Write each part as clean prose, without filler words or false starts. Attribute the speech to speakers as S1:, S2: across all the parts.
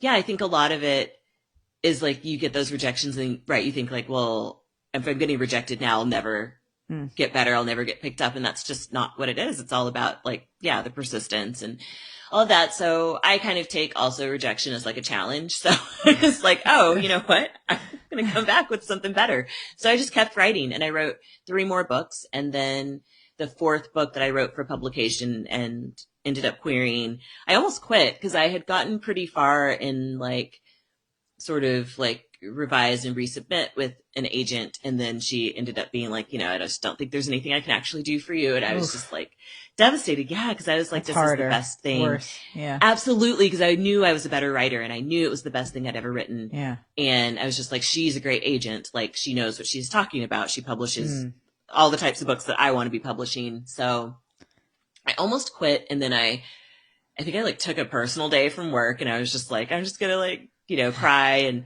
S1: yeah, I think a lot of it is like you get those rejections and right, you think like, well, if I'm getting rejected now, I'll never
S2: Mm.
S1: get better. I'll never get picked up. And that's just not what it is. It's all about like, yeah, the persistence and all of that. So I kind of take also rejection as like a challenge. So it's like, oh, you know what? I'm going to come back with something better. So I just kept writing and I wrote 3 more books. And then the 4th book that I wrote for publication and ended up querying, I almost quit because I had gotten pretty far in like sort of like revise and resubmit with an agent. And then she ended up being like, I just don't think there's anything I can actually do for you. And I was just
S2: Oof.
S1: like devastated. Yeah. Cause I was like,
S2: That's
S1: this is the
S2: harder.
S1: best thing.
S2: Worse. Yeah.
S1: Absolutely. Cause I knew I was a better writer and I knew it was the best thing I'd ever written.
S2: Yeah.
S1: And I was just like, she's a great agent. Like she knows what she's talking about. She publishes
S2: Mm.
S1: all the types of books that I want to be publishing. So I almost quit. And then I think I like took a personal day from work and I was just like, I'm just going to like, cry and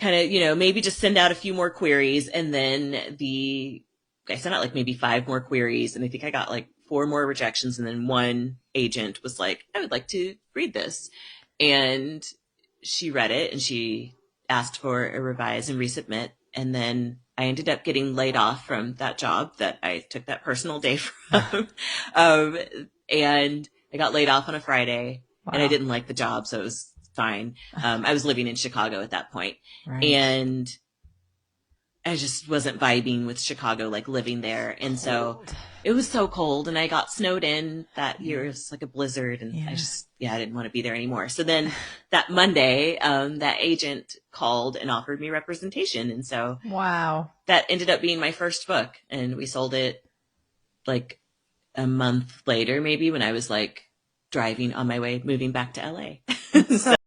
S1: kind of, maybe just send out a few more queries. And then I sent out like maybe 5 more queries. And I think I got like 4 more rejections. And then one agent was like, I would like to read this. And she read it and she asked for a revise and resubmit. And then I ended up getting laid off from that job that I took that personal day from. um, and I got laid off on a Friday and I
S2: Wow.
S1: didn't like the job. So it was fine. I was living in Chicago at that point,
S2: Right.
S1: and I just wasn't vibing with Chicago, like living there. And so
S2: Cold.
S1: it was so cold and I got snowed in that year. It was like a blizzard and
S2: Yeah.
S1: I didn't want to be there anymore. So then that Monday, that agent called and offered me representation. And so
S2: Wow.
S1: that ended up being my first book and we sold it like a month later, maybe when I was like driving on my way, moving back to LA.
S2: That's so